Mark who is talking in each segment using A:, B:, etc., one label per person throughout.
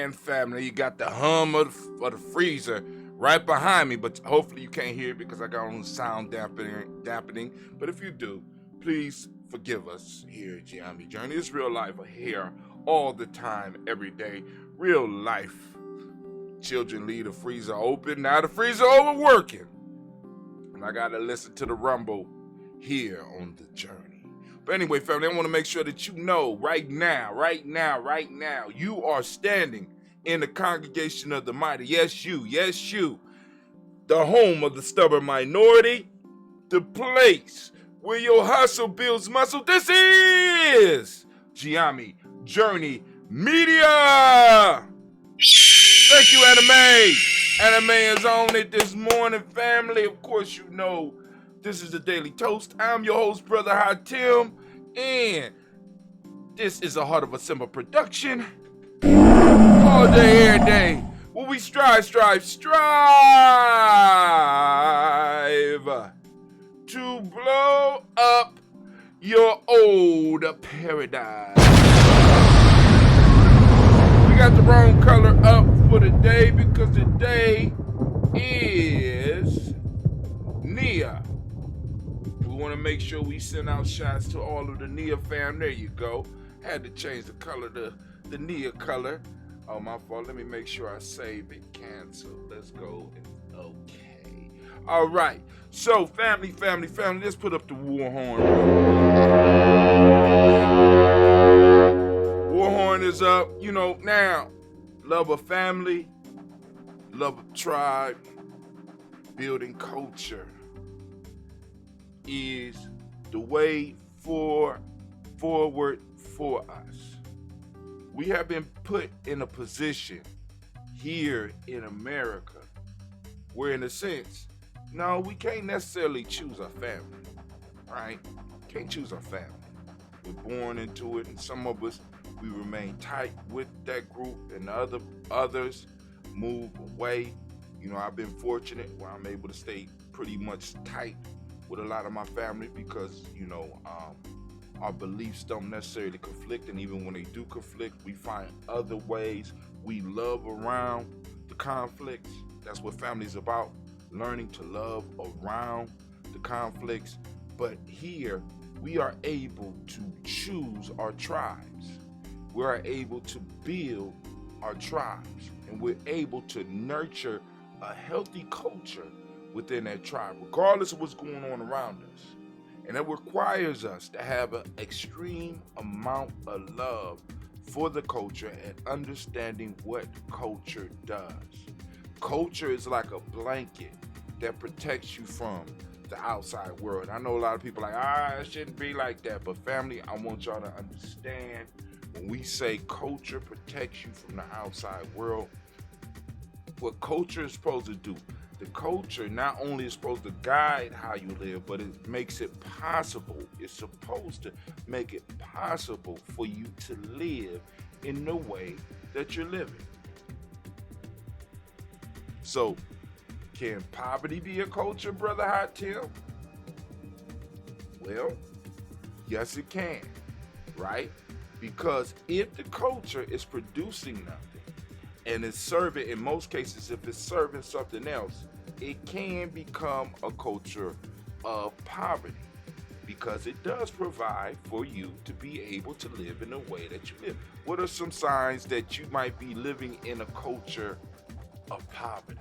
A: man, family. You got the hum of the freezer right behind me, but hopefully you can't hear it because I got on sound dampening. But if you do, please forgive us here at Gye-Nyame Journey. It's real life here all the time, every day. Real life. Children leave the freezer open. Now the freezer overworking. And I got to listen to the rumble here on the journey. But anyway, family, I want to make sure that you know right now, you are standing in the congregation of the mighty. Yes, you, the home of the stubborn minority, the place where your hustle builds muscle. This is Gye-Nyame Journey Media. Thank you, Anime. Anime is on it this morning, family. Of course, you know this is the Daily Toast. I'm your host, Brother Hatim, and this is a Heart of a Simba production. All day, every day, where we strive to blow up your old paradise. We got the wrong color up for today because today is Nia. We want to make sure we send out shots to all of the Nia fam. There you go. Had to change the color to the Nia color. Oh, my fault. Let me make sure I save it. Cancel. Let's go. Okay. All right. So, family. Let's put up the war horn. War horn is up. You know, now, love of family, love of tribe, building culture is the way forward for us. We have been put in a position here in America where, in a sense, no, we can't necessarily choose our family, right? Can't choose our family. We're born into it, and some of us, we remain tight with that group, and others move away. You know, I've been fortunate where I'm able to stay pretty much tight with a lot of my family because, you know, our beliefs don't necessarily conflict, and even when they do conflict, we find other ways we love around the conflicts. That's what family is about, learning to love around the conflicts. But here, we are able to choose our tribes. We are able to build our tribes, and we're able to nurture a healthy culture within that tribe, regardless of what's going on around us. And it requires us to have an extreme amount of love for the culture and understanding what culture does. Culture is like a blanket that protects you from the outside world. I know a lot of people are like, it shouldn't be like that. But family, I want y'all to understand when we say culture protects you from the outside world, what culture is supposed to do. The culture not only is supposed to guide how you live, but it makes it possible. It's supposed to make it possible for you to live in the way that you're living. So, can poverty be a culture, Brother Hot Tim? Well, yes it can, right? Because if the culture is producing nothing, and it's serving, in most cases, if it's serving something else, it can become a culture of poverty because it does provide for you to be able to live in the way that you live. What are some signs that you might be living in a culture of poverty?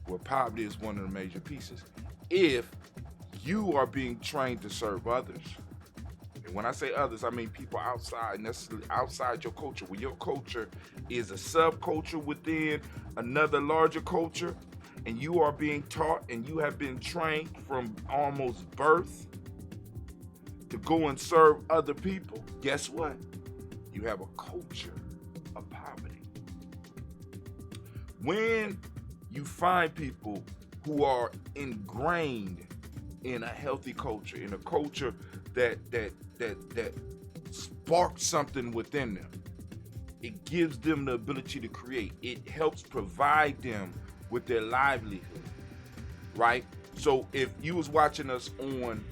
A: Well, poverty is one of the major pieces. If you are being trained to serve others, and when I say others, I mean people outside, necessarily outside your culture, where your culture is a subculture within another larger culture, and you are being taught and you have been trained from almost birth to go and serve other people, guess what? You have a culture of poverty. When you find people who are ingrained in a healthy culture, in a culture that sparks something within them, it gives them the ability to create. It helps provide them with their livelihood, right? So if you was watching us on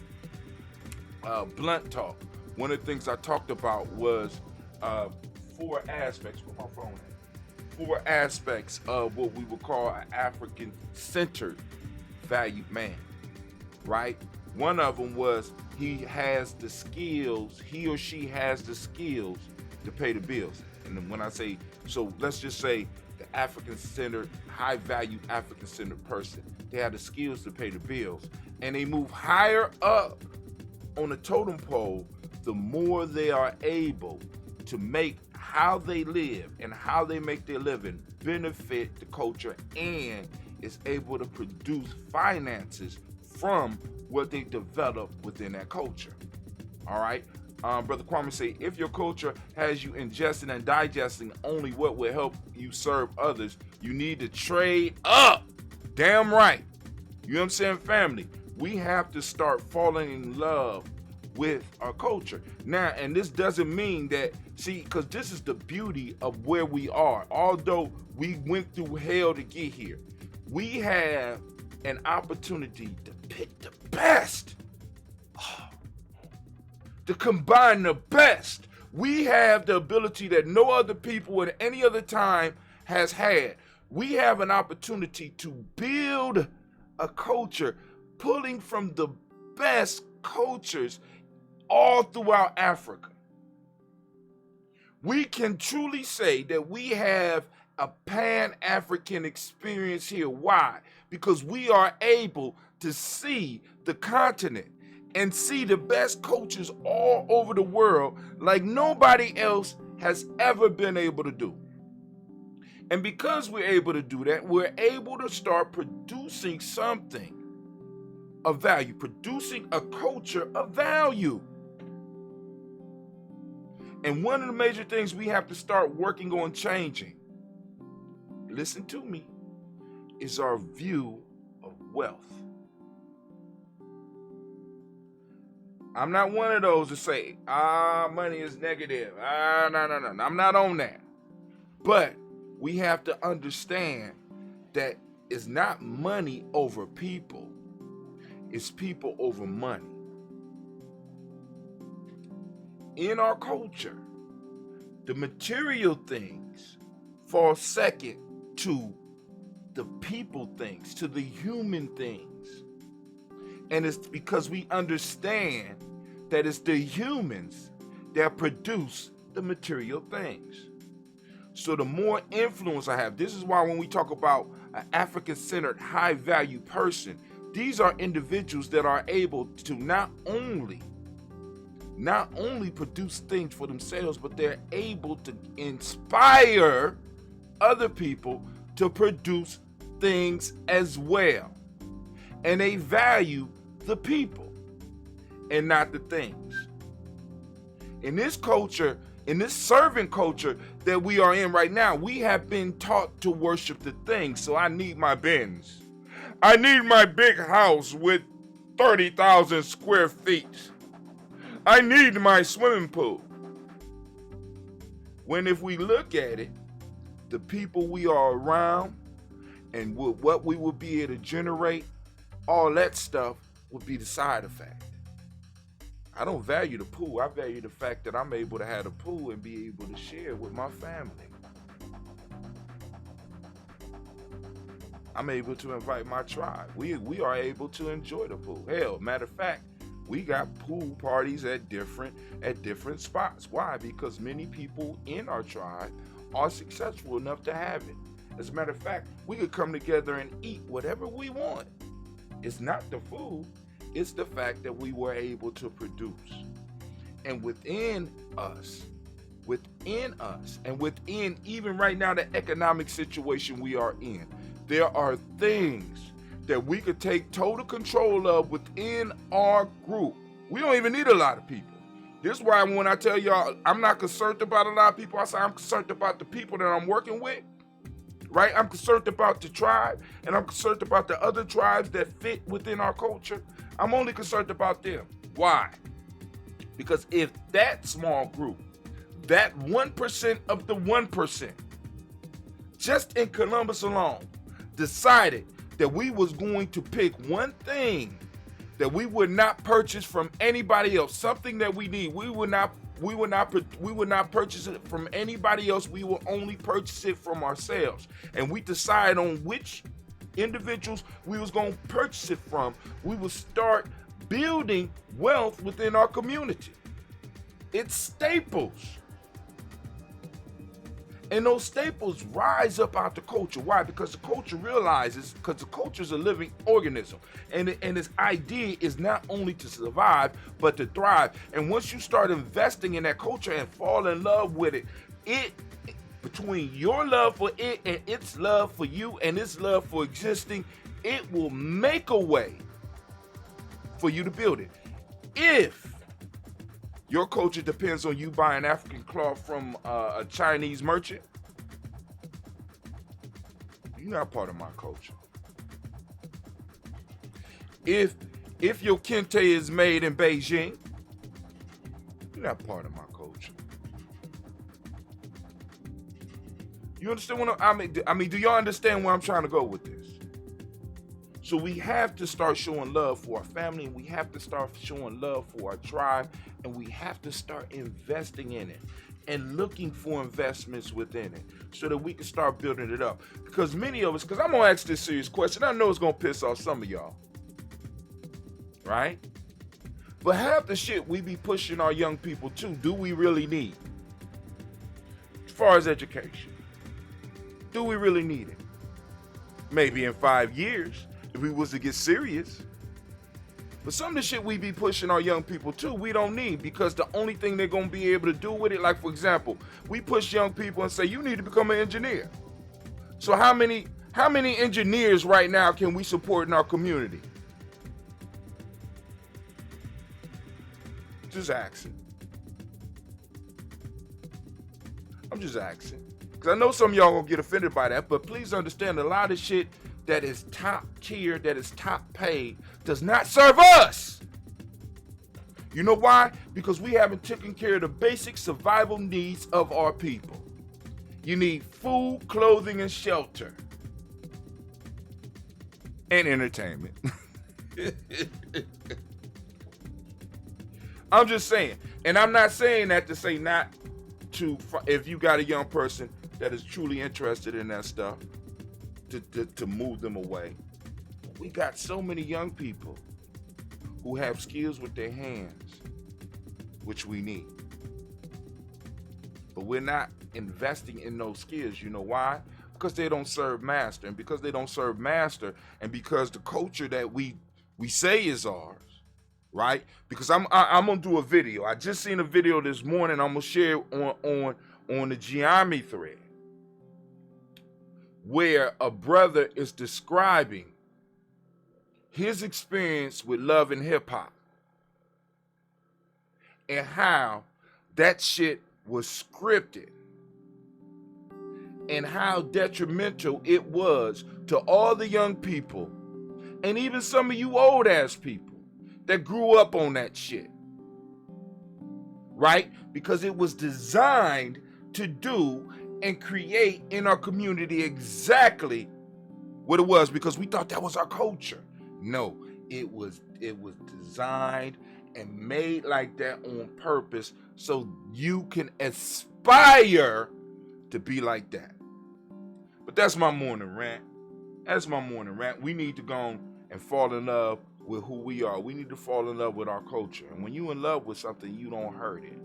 A: Blunt Talk, one of the things I talked about was 4 aspects. Where my phone at? 4 aspects of what we would call an African-centered valued man, right? One of them was he has the skills, he or she has the skills to pay the bills. And then when I say, so let's just say the African-centered, high-value African-centered person, they have the skills to pay the bills, and they move higher up on the totem pole, the more they are able to make how they live and how they make their living benefit the culture, and is able to produce finances from what they develop within that culture. All right. Brother Kwame say, if your culture has you ingesting and digesting only what will help you serve others, you need to trade up. Damn right. You know what I'm saying, family? We have to start falling in love with our culture. Now, and this doesn't mean that, see, because this is the beauty of where we are. Although we went through hell to get here, we have an opportunity to pick the best. To combine the best. We have the ability that no other people at any other time has had. We have an opportunity to build a culture pulling from the best cultures all throughout Africa. We can truly say that we have a Pan-African experience here. Why? Because we are able to see the continent and see the best cultures all over the world like nobody else has ever been able to do. And because we're able to do that, we're able to start producing something of value, producing a culture of value. And one of the major things we have to start working on changing, listen to me, is our view of wealth. I'm not one of those to say, money is negative. No. I'm not on that. But we have to understand that it's not money over people. It's people over money. In our culture, the material things fall second to the people things, to the human things. And it's because we understand that it's the humans that produce the material things. So the more influence I have, this is why when we talk about an African-centered, high-value person, these are individuals that are able to not only produce things for themselves, but they're able to inspire other people to produce things as well. And they value the people and not the things. In this culture, in this servant culture that we are in right now, we have been taught to worship the things. So I need my Benz. I need my big house with 30,000 square feet. I need my swimming pool. When if we look at it, the people we are around and what we will be able to generate, all that stuff would be the side effect. I don't value the pool. I value the fact that I'm able to have a pool and be able to share with my family. I'm able to invite my tribe. We are able to enjoy the pool. Hell, matter of fact, we got pool parties at different spots. Why? Because many people in our tribe are successful enough to have it. As a matter of fact, we could come together and eat whatever we want. It's not the food, it's the fact that we were able to produce. And within us, and within even right now the economic situation we are in, there are things that we could take total control of within our group. We don't even need a lot of people. This is why when I tell y'all I'm not concerned about a lot of people, I say I'm concerned about the people that I'm working with. Right? I'm concerned about the tribe, and I'm concerned about the other tribes that fit within our culture. I'm only concerned about them. Why? Because if that small group, that 1% of the 1%, just in Columbus alone, decided that we was going to pick one thing that we would not purchase from anybody else. Something that we need, we would not purchase it from anybody else. We will only purchase it from ourselves. And we decide on which individuals we was going to purchase it from. We will start building wealth within our community. It's staples. And those staples rise up out the culture. Why? Because the culture realizes, because the culture is a living organism. And its idea is not only to survive, but to thrive. And once you start investing in that culture and fall in love with it, between your love for it and its love for you and its love for existing, it will make a way for you to build it. If your culture depends on you buying African cloth from a Chinese merchant, you're not part of my culture. If your kente is made in Beijing, you're not part of my culture. You understand what I mean, do y'all understand where I'm trying to go with this? So we have to start showing love for our family, and we have to start showing love for our tribe, and we have to start investing in it and looking for investments within it so that we can start building it up. Because many of us, because I'm going to ask this serious question, I know it's going to piss off some of y'all, right? But half the shit we be pushing our young people to, do we really need? As far as education, do we really need it? Maybe in 5 years, if we was to get serious. But some of the shit we be pushing our young people to, we don't need, because the only thing they're going to be able to do with it, like for example, we push young people and say, you need to become an engineer. So how many engineers right now can we support in our community? Just asking. I'm just asking. Because I know some of y'all gonna get offended by that, but please understand, a lot of shit that is top tier, that is top paid, does not serve us. You know why? Because we haven't taken care of the basic survival needs of our people. You need food, clothing, and shelter. And entertainment. I'm just saying. And I'm not saying that to say not to, if you got a young person that is truly interested in that stuff, to move them away. We got so many young people who have skills with their hands, which we need. But we're not investing in those skills. You know why? Because they don't serve master. And because they don't serve master, and because the culture that we say is ours, right? Because I'm gonna do a video. I just seen a video this morning. I'm gonna share on the Gye-Nyame thread, where a brother is describing his experience with love and hip hop and how that shit was scripted and how detrimental it was to all the young people and even some of you old ass people that grew up on that shit, right? Because it was designed to do and create in our community exactly what it was, because we thought that was our culture. No, it was designed and made like that on purpose so you can aspire to be like that. But that's my morning rant. That's my morning rant. We need to go and fall in love with who we are. We need to fall in love with our culture. And when you in love with something, you don't hurt it.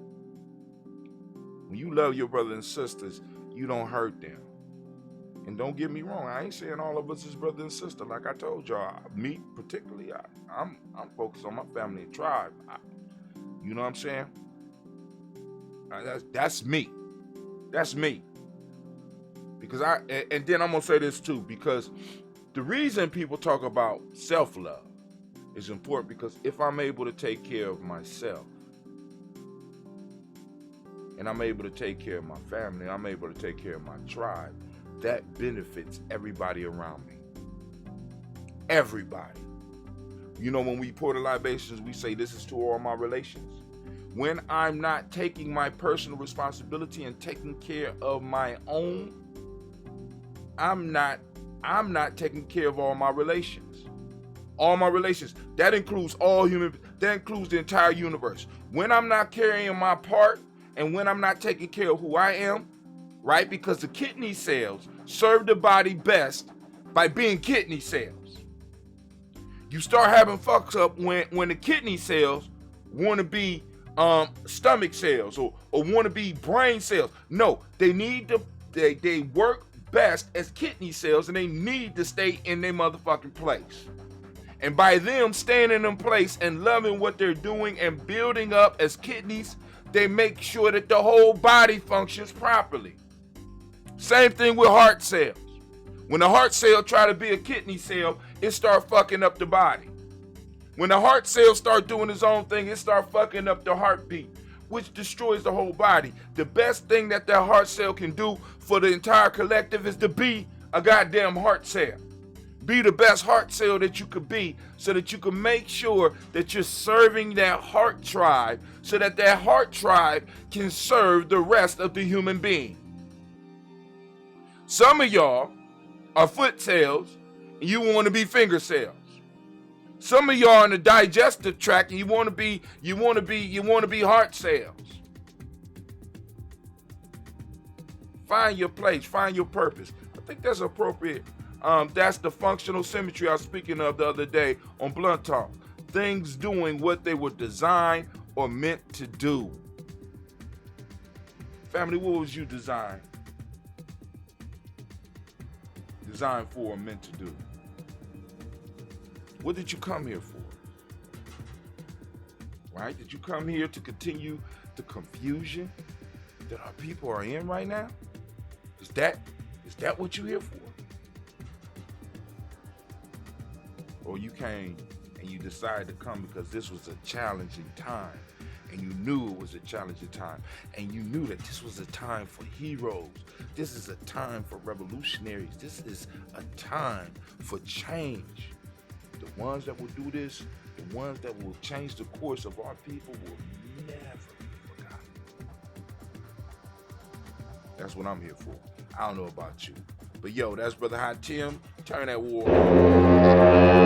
A: When you love your brothers and sisters, you don't hurt them. And don't get me wrong, I ain't saying all of us is brother and sister. Like I told y'all, me particularly, I'm focused on my family and tribe. You know what I'm saying? That's me. That's me. Because and then I'm gonna say this too, because the reason people talk about self-love is important, because if I'm able to take care of myself, and I'm able to take care of my family, I'm able to take care of my tribe, that benefits everybody around me. Everybody. You know, when we pour the libations, we say this is to all my relations. When I'm not taking my personal responsibility and taking care of my own, I'm not taking care of all my relations. All my relations. That includes all human, that includes the entire universe. When I'm not carrying my part and when I'm not taking care of who I am, right? Because the kidney cells serve the body best by being kidney cells. You start having fucks up when the kidney cells want to be stomach cells or want to be brain cells. No, they work best as kidney cells, and they need to stay in their motherfucking place. And by them staying in them place and loving what they're doing and building up as kidneys, they make sure that the whole body functions properly. Same thing with heart cells. When the heart cell try to be a kidney cell, it start fucking up the body. When the heart cell start doing its own thing, it start fucking up the heartbeat, which destroys the whole body. The best thing that heart cell can do for the entire collective is to be a goddamn heart cell. Be the best heart cell that you could be, so that you can make sure that you're serving that heart tribe, so that heart tribe can serve the rest of the human being. Some of y'all are foot cells and you want to be finger cells. Some of y'all in the digestive tract and you want to be heart cells. Find your place, find your purpose. I think that's appropriate. That's the functional symmetry I was speaking of the other day on Blunt Talk. Things doing what they were designed or meant to do. Family, what was you designed for or meant to do? What did you come here for? Right? Did you come here to continue the confusion that our people are in right now? Is that what you're here for? Or you came and you decided to come because this was a challenging time, and you knew it was a challenging time, and you knew that this was a time for heroes. This is a time for revolutionaries. This is a time for change. The ones that will do this, the ones that will change the course of our people will never be forgotten. That's what I'm here for. I don't know about you. But yo, that's Brother Hot Tim. Turn that war on.